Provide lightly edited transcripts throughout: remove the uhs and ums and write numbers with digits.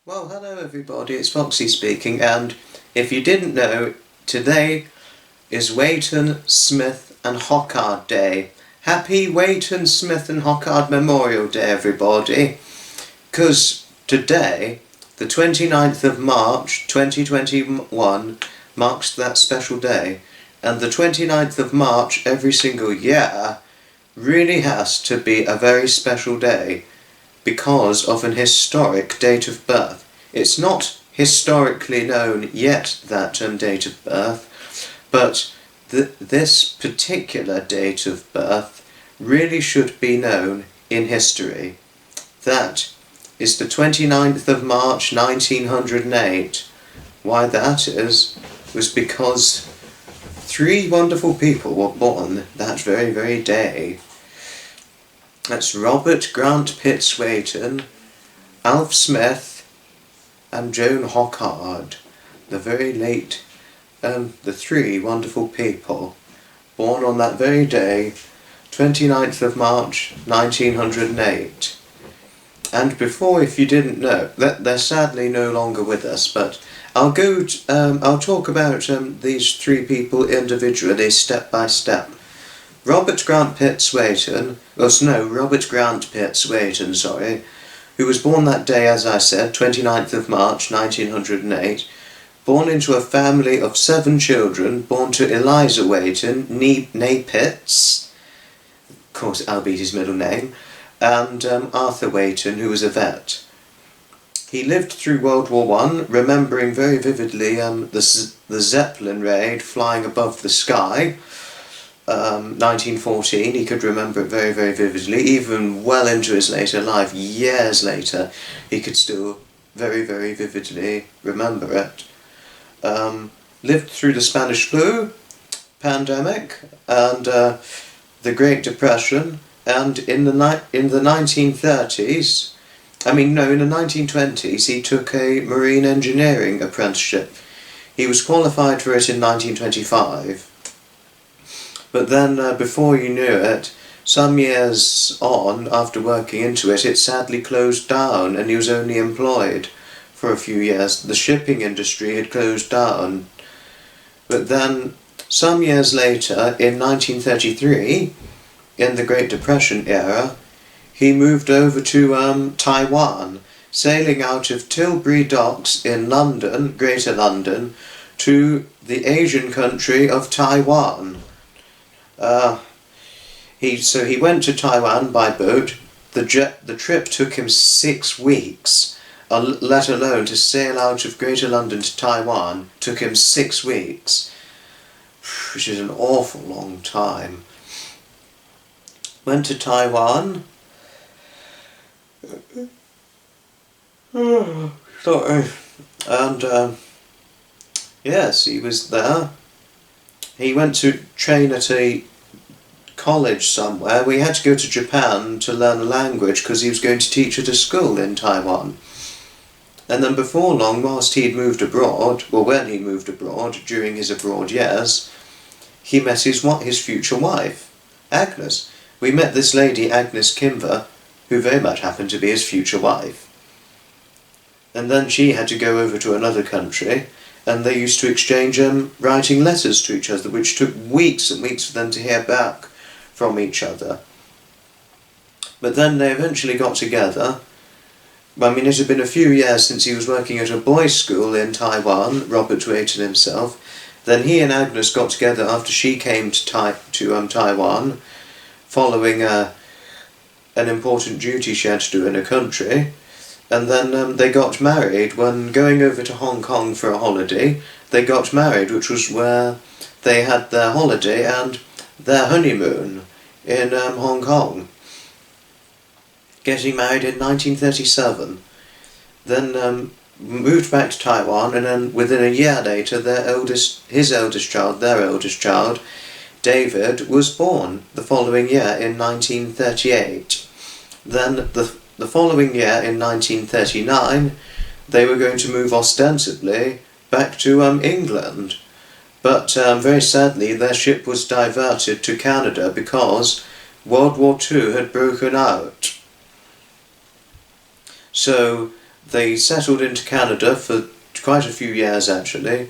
Well, hello everybody, it's Foxy speaking, and if you didn't know, today is Wayton, Smith and Hockhart Day. Happy Wayton, Smith and Hockhart Memorial Day, everybody. Because today, the 29th of March 2021, marks that special day. And the 29th of March every single year really has to be a very special day, because of an historic date of birth. It's not historically known yet, that date of birth, but this particular date of birth really should be known in history. That is the 29th of March 1908. Why that is, was because three wonderful people were born that very, very day. That's Robert Grant Pitts Weighton, Alf Smith and Joan Hockhard, the very late, the three wonderful people born on that very day, 29th of March 1908. And before, if you didn't know, that they're sadly no longer with us, but I'll talk about these three people individually, step by step. Robert Grant Pitts Weighton, Robert Grant Pitts Weighton, who was born that day, as I said, 29th of March 1908, born into a family of 7 children, born to Eliza Wayton, née Pitts, of course albeit his middle name, and Arthur Wayton, who was a vet. He lived through World War I, remembering very vividly the Zeppelin raid flying above the sky. 1914, he could remember it very, very vividly, even well into his later life, years later, he could still very, very vividly remember it. Lived through the Spanish flu pandemic and the Great Depression, and in the 1930s, in the 1920s, he took a marine engineering apprenticeship. He was qualified for it in 1925. But then, before you knew it, some years on, after working into it, it sadly closed down and he was only employed for a few years. The shipping industry had closed down. But then, some years later, in 1933, in the Great Depression era, he moved over to Taiwan, sailing out of Tilbury Docks in London, Greater London, to the Asian country of Taiwan. He went to Taiwan by boat. The trip took him 6 weeks, let alone to sail out of Greater London to Taiwan took him 6 weeks, which is an awful long time. Went to Taiwan. Sorry. And yes, he was there. He went to train at a college somewhere. We had to go to Japan to learn a language because he was going to teach at a school in Taiwan. And then before long, whilst he'd moved abroad, when he moved abroad, during his abroad years, he met his future wife, Agnes. We met this lady, Agnes Kimber, who very much happened to be his future wife. And then she had to go over to another country, and they used to exchange writing letters to each other, which took weeks and weeks for them to hear back from each other. But then they eventually got together. It had been a few years since he was working at a boys' school in Taiwan, Robert Weighton himself. Then he and Agnes got together after she came to Taiwan, following an important duty she had to do in a country. And then they got married when going over to Hong Kong for a holiday. They got married, which was where they had their holiday and their honeymoon in Hong Kong. Getting married in 1937. Then moved back to Taiwan, and then within a year later, their eldest child, David, was born the following year in 1938. Then the following year, in 1939, they were going to move ostensibly back to England. But very sadly, their ship was diverted to Canada because World War II had broken out. So they settled into Canada for quite a few years actually,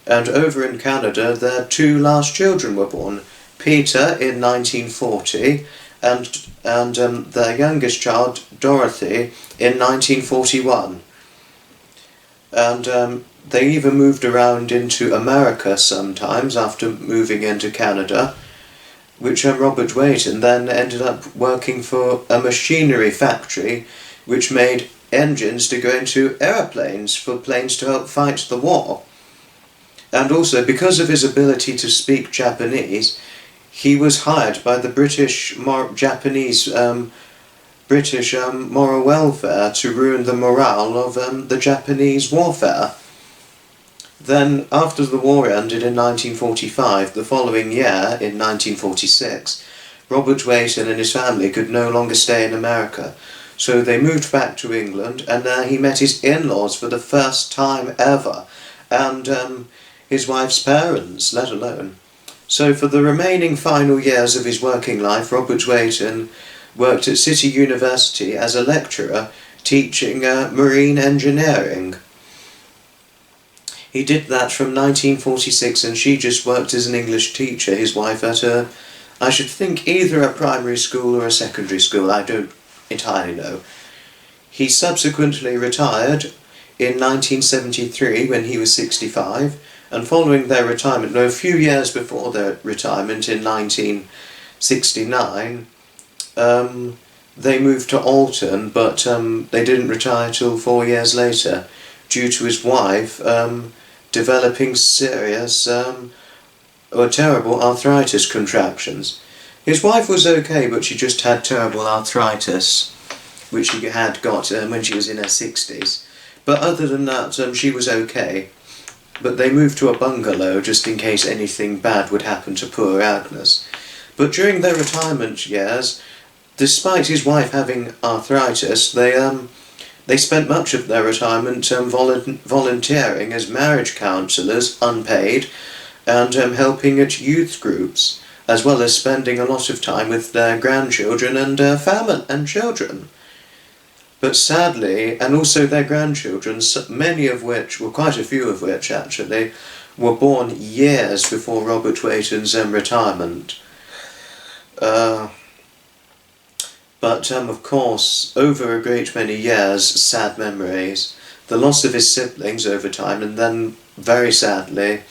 and over in Canada their two last children were born, Peter in 1940 and their youngest child, Dorothy, in 1941. And they even moved around into America sometimes after moving into Canada, which Robert Weighton then ended up working for a machinery factory which made engines to go into aeroplanes for planes to help fight the war. And also, because of his ability to speak Japanese, he was hired by the British moral welfare to ruin the morale of the Japanese warfare. Then, after the war ended in 1945, the following year, in 1946, Robert Weighton and his family could no longer stay in America, so they moved back to England, and there he met his in-laws for the first time ever, and his wife's parents, let alone. So for the remaining final years of his working life, Robert Weighton worked at City University as a lecturer teaching marine engineering. He did that from 1946, and she just worked as an English teacher, his wife, at I should think either a primary school or a secondary school, I don't entirely know. He subsequently retired in 1973 when he was 65, and following their retirement, a few years before their retirement in 1969, they moved to Alton, but they didn't retire till 4 years later, due to his wife developing serious or terrible arthritis contractions. His wife was okay, but she just had terrible arthritis, which she had got when she was in her 60s. But other than that, she was okay. But they moved to a bungalow just in case anything bad would happen to poor Agnes. But during their retirement years, despite his wife having arthritis, they spent much of their retirement volunteering as marriage counsellors, unpaid, and helping at youth groups, as well as spending a lot of time with their grandchildren and family and children. But sadly, and also their grandchildren, many of which, well, quite a few of which actually, were born years before Robert Weighton's retirement. But of course, over a great many years, sad memories, the loss of his siblings over time, and then, very sadly,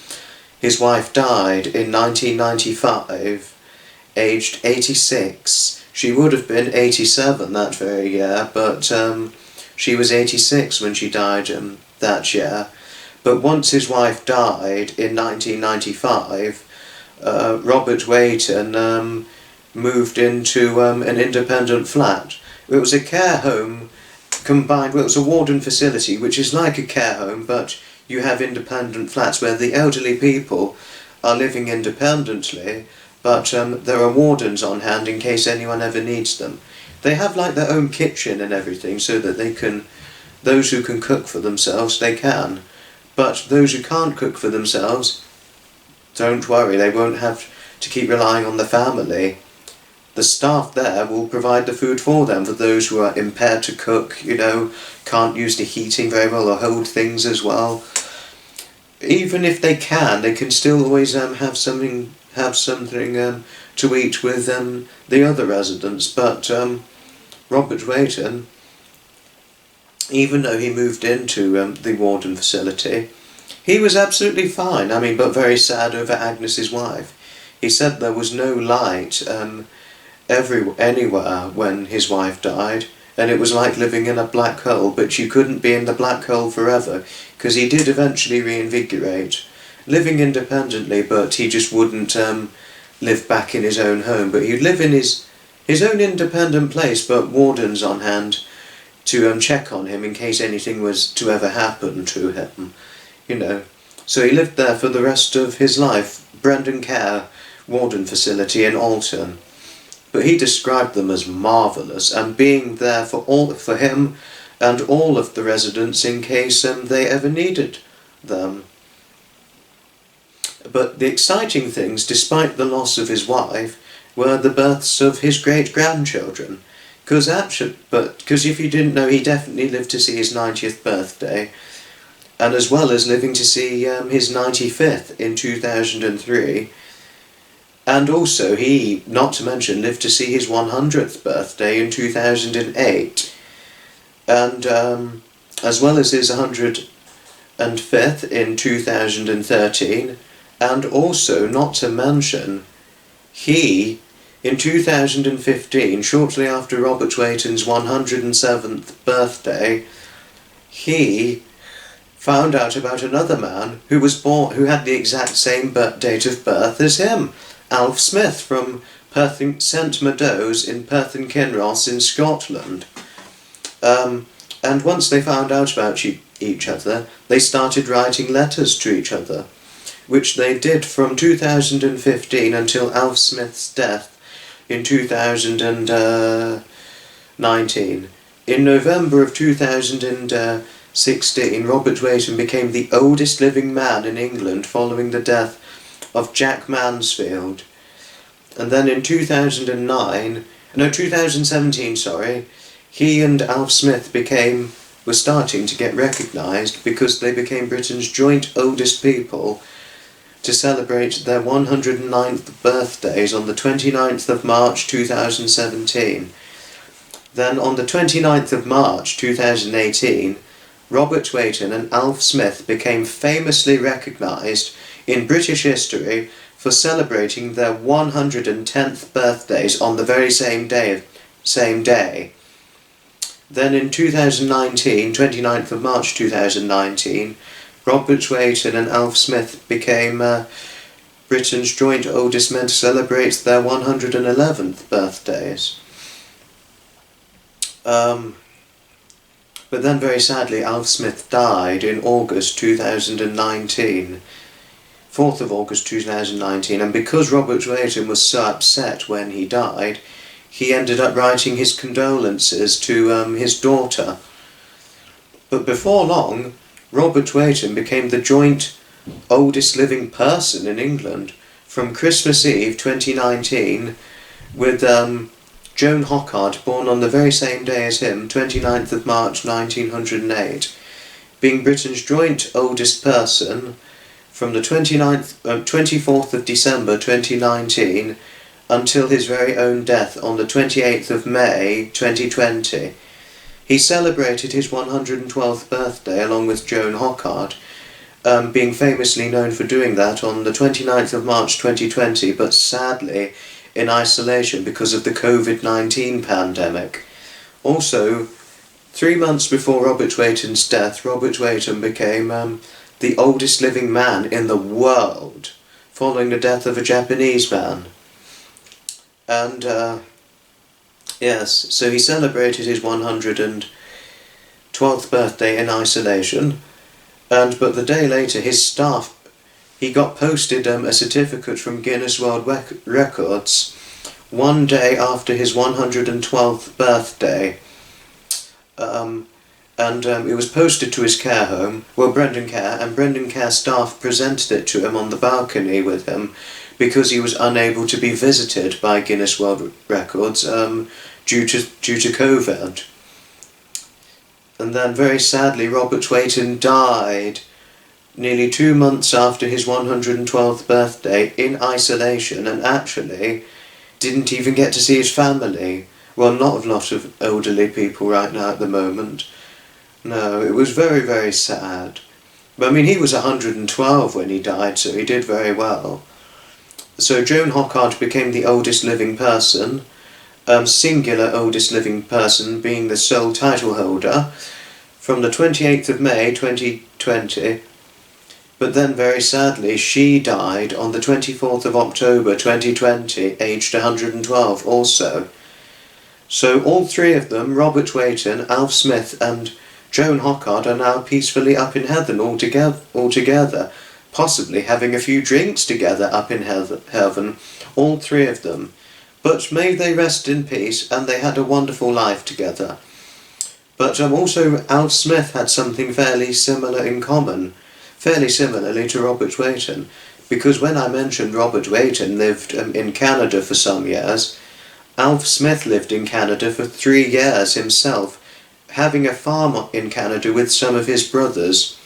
his wife died in 1995, aged 86. She would have been 87 that very year, but she was 86 when she died that year. But once his wife died in 1995, Robert Weighton moved into an independent flat. It was a care home combined, well, it was a warden facility, which is like a care home, but you have independent flats where the elderly people are living independently, but there are wardens on hand in case anyone ever needs them. They have like their own kitchen and everything, so that they can, those who can cook for themselves, they can. But those who can't cook for themselves, don't worry, they won't have to keep relying on the family. The staff there will provide the food for them, for those who are impaired to cook, can't use the heating very well or hold things as well. Even if they can still always have something to eat with the other residents. But Robert Weighton, even though he moved into the warden facility, he was absolutely fine. But very sad over Agnes's wife. He said there was no light anywhere when his wife died, and it was like living in a black hole, but you couldn't be in the black hole forever, because he did eventually reinvigorate, living independently, but he just wouldn't live back in his own home, but he'd live in his own independent place, but wardens on hand to check on him in case anything was to ever happen to him, So he lived there for the rest of his life, Brendan Care Warden Facility in Alton. But he described them as marvellous, and being there for him and all of the residents in case they ever needed them. But the exciting things, despite the loss of his wife, were the births of his great-grandchildren, Because if you didn't know, he definitely lived to see his 90th birthday, and as well as living to see his 95th in 2003, and also he, not to mention, lived to see his 100th birthday in 2008, and as well as his 105th in 2013, and also, not to mention, he, in 2015, shortly after Robert Weighton's 107th birthday, he found out about another man who had the exact same date of birth as him, Alf Smith from St Meadows in Perth and Kinross in Scotland. And once they found out about each other, they started writing letters to each other, which they did from 2015 until Alf Smith's death in 2019. In November of 2016, Robert Weighton became the oldest living man in England following the death of Jack Mansfield. And then in 2017, he and Alf Smith were starting to get recognised because they became Britain's joint oldest people to celebrate their 109th birthdays on the 29th of March 2017. Then on the 29th of March 2018, Robert Weighton and Alf Smith became famously recognised in British history for celebrating their 110th birthdays on the very same day. Then in 2019, 29th of March 2019, Robert Weighton and Alf Smith became Britain's joint oldest men to celebrate their 111th birthdays. But then very sadly Alf Smith died in August 2019, 4th of August 2019, and because Robert Weighton was so upset when he died, he ended up writing his condolences to his daughter. But before long, Robert Weighton became the joint oldest living person in England from Christmas Eve 2019 with Joan Hockhard, born on the very same day as him, 29th of March 1908, being Britain's joint oldest person from the 24th of December 2019 until his very own death on the 28th of May 2020. He celebrated his 112th birthday along with Joan Hockhart, being famously known for doing that on the 29th of March 2020, but sadly in isolation because of the COVID-19 pandemic. Also, 3 months before Robert Weighton's death, Robert Weighton became the oldest living man in the world, following the death of a Japanese man. And yes, so he celebrated his 112th birthday in isolation, but the day later he got posted a certificate from Guinness World Records one day after his 112th birthday. It was posted to his care home, Brendan Care staff presented it to him on the balcony with him because he was unable to be visited by Guinness World Records due to COVID. And then very sadly Robert Weighton died nearly 2 months after his 112th birthday in isolation, and actually didn't even get to see his family. Well, not a lot of elderly people right now at the moment. No, it was very, very sad. But I mean, he was 112 when he died, so he did very well. So Joan Hockhart became the oldest living person, singular oldest living person being the sole title holder, from the 28th of May 2020. But then very sadly she died on the 24th of October 2020, aged 112 also. So all three of them, Robert Weighton, Alf Smith and Joan Hockhart, are now peacefully up in heaven all together, possibly having a few drinks together up in heaven, all three of them. But may they rest in peace, and they had a wonderful life together. But also Alf Smith had something fairly similarly to Robert Weighton, because when I mentioned Robert Weighton lived in Canada for some years, Alf Smith lived in Canada for 3 years himself, having a farm in Canada with some of his brothers,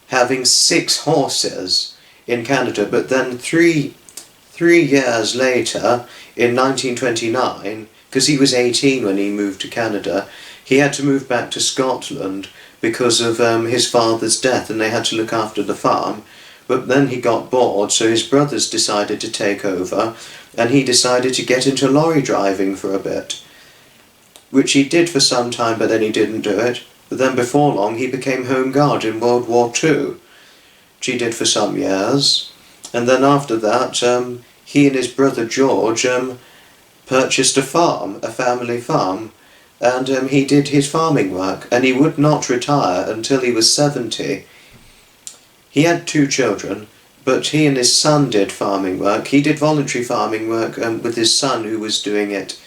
having 6 horses in Canada, but then three years later, in 1929, because he was 18 when he moved to Canada, he had to move back to Scotland because of his father's death, and they had to look after the farm. But then he got bored, so his brothers decided to take over, and he decided to get into lorry driving for a bit, which he did for some time, but then he didn't do it. But then before long he became Home Guard in World War II, which he did for some years. And then after that, he and his brother George purchased a farm, a family farm, and he did his farming work, and he would not retire until he was 70. He had 2 children, but he and his son did farming work. He did voluntary farming work with his son, who was doing it,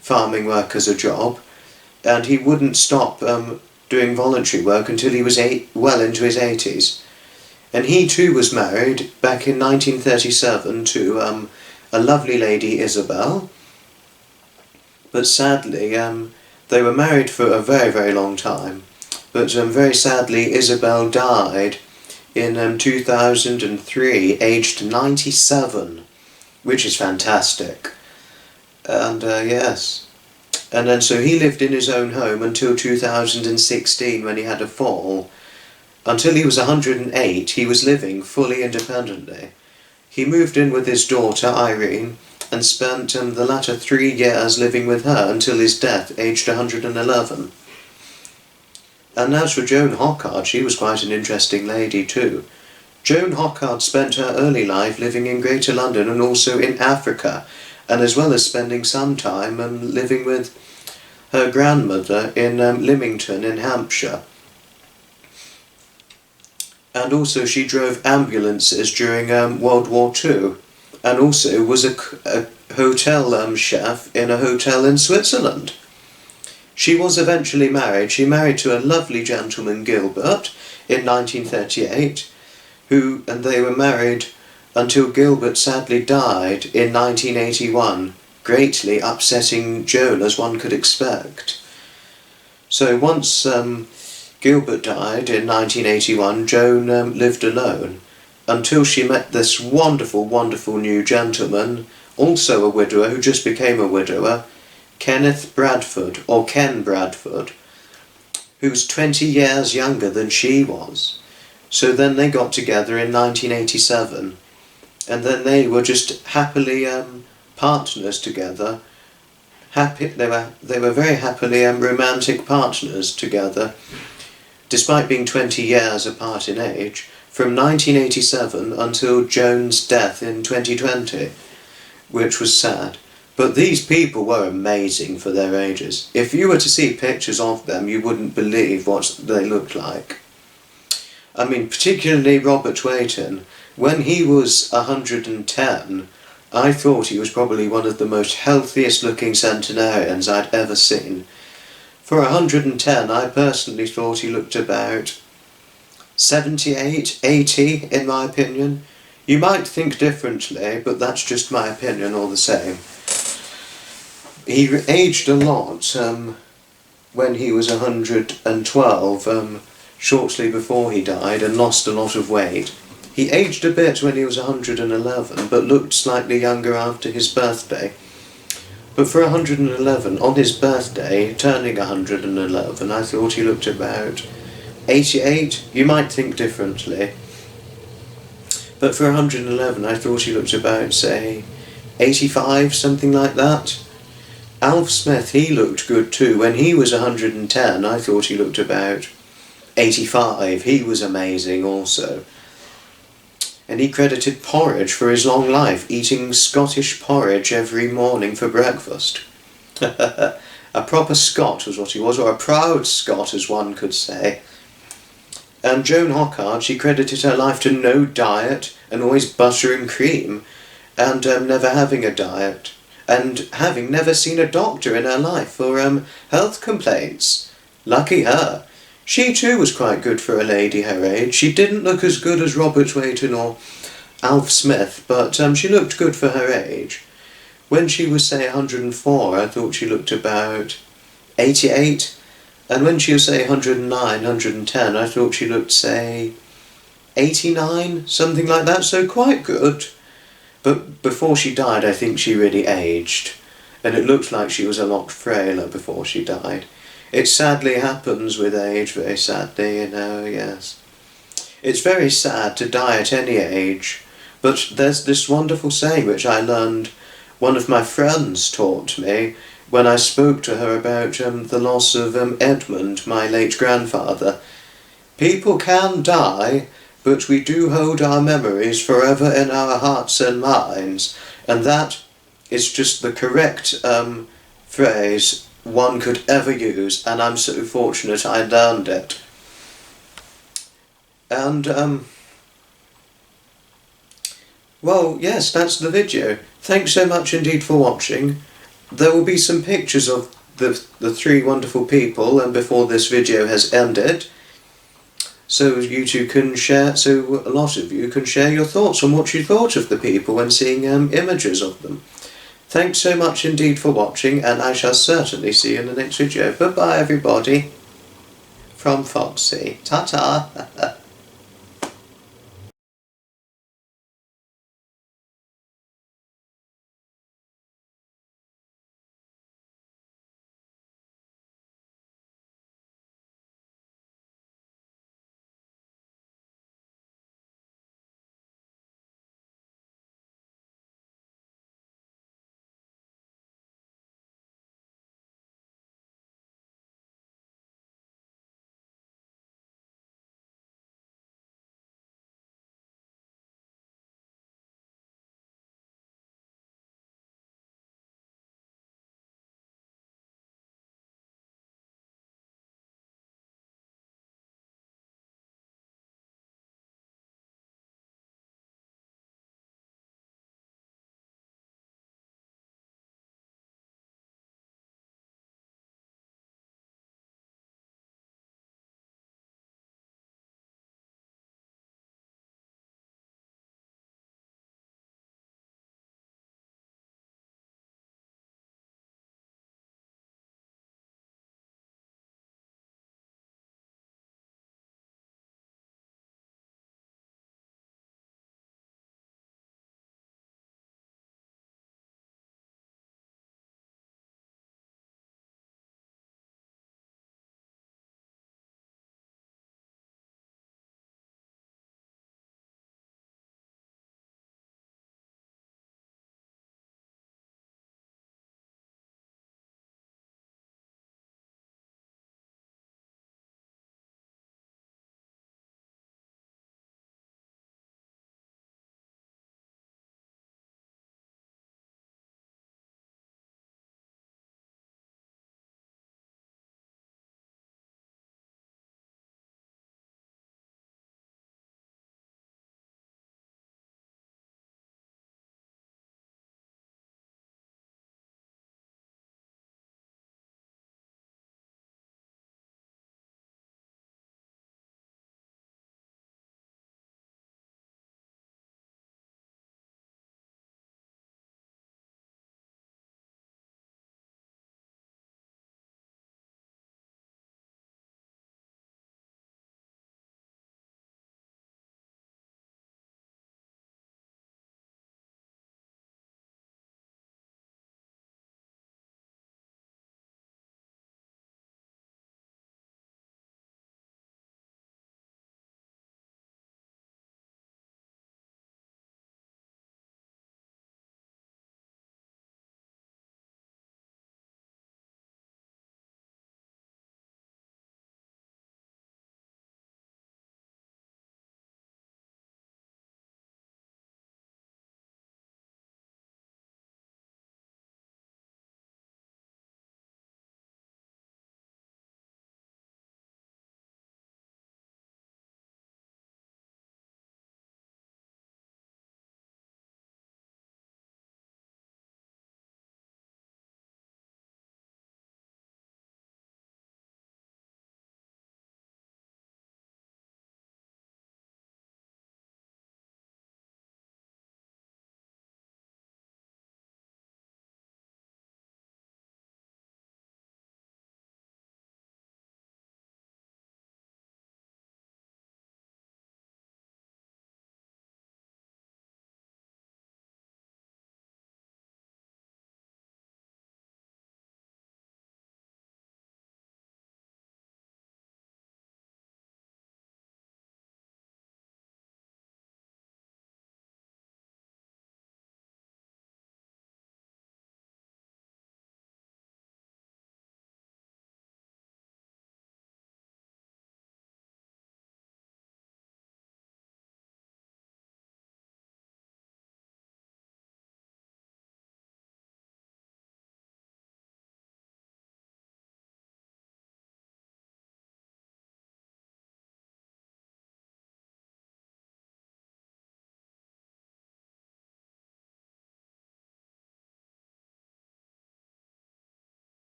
farming work as a job, and he wouldn't stop doing voluntary work until he was well into his 80s. And he too was married back in 1937 to a lovely lady, Isabel, but sadly they were married for a very, very long time, but very sadly Isabel died in 2003, aged 97, which is fantastic. And yes, and then so he lived in his own home until 2016, when he had a fall. Until he was 108, he was living fully independently. He moved in with his daughter Irene and spent the latter 3 years living with her until his death, aged 111. And as for Joan Hockhart, she was quite an interesting lady too. Joan Hockhart spent her early life living in Greater London and also in Africa, and as well as spending some time living with her grandmother in Lymington in Hampshire. And also she drove ambulances during World War II, and also was a hotel chef in a hotel in Switzerland. She was eventually married. She married to a lovely gentleman, Gilbert, in 1938, and they were married until Gilbert sadly died in 1981, greatly upsetting Joan, as one could expect. So once Gilbert died in 1981, Joan lived alone until she met this wonderful, wonderful new gentleman, also a widower, who just became a widower, Kenneth Bradford, or Ken Bradford, who's 20 years younger than she was. So then they got together in 1987, and then they were just happily partners together. They were very happily romantic partners together, despite being 20 years apart in age, from 1987 until Joan's death in 2020, which was sad. But these people were amazing for their ages. If you were to see pictures of them, you wouldn't believe what they looked like. I mean, particularly Robert Weighton. When he was 110, I thought he was probably one of the most healthiest looking centenarians I'd ever seen. For 110, I personally thought he looked about 78, 80 in my opinion. You might think differently, but that's just my opinion all the same. He aged a lot when he was 112, shortly before he died, and lost a lot of weight. He aged a bit when he was 111, but looked slightly younger after his birthday. But for 111, on his birthday, turning 111, I thought he looked about 88. You might think differently. But for 111, I thought he looked about, say, 85, something like that. Alf Smith, he looked good too. When he was 110, I thought he looked about 85. He was amazing also. And he credited porridge for his long life, eating Scottish porridge every morning for breakfast. A proper Scot was what he was, or a proud Scot, as one could say. And Joan Hockhart, she credited her life to no diet, and always butter and cream, and never having a diet, and having never seen a doctor in her life for health complaints. Lucky her. She too was quite good for a lady her age. She didn't look as good as Robert Weighton or Alf Smith, but she looked good for her age. when she was, say, 104, I thought she looked about 88. And when she was, say, 109, 110, I thought she looked, say, 89, something like that, so quite good. But before she died, I think she really aged, and it looked like she was a lot frailer before she died. It sadly happens with age, very sadly, yes. It's very sad to die at any age, but there's this wonderful saying which I learned, one of my friends taught me, when I spoke to her about the loss of Edmund, my late grandfather. People can die, but we do hold our memories forever in our hearts and minds, and that is just the correct phrase one could ever use, and I'm so fortunate I learned it. And, well, yes, that's the video. Thanks so much indeed for watching. There will be some pictures of the three wonderful people and before this video has ended, so you two can share, so a lot of you can share your thoughts on what you thought of the people when seeing images of them. Thanks so much indeed for watching, and I shall certainly see you in the next video. Bye bye everybody, from Foxy. Ta-ta.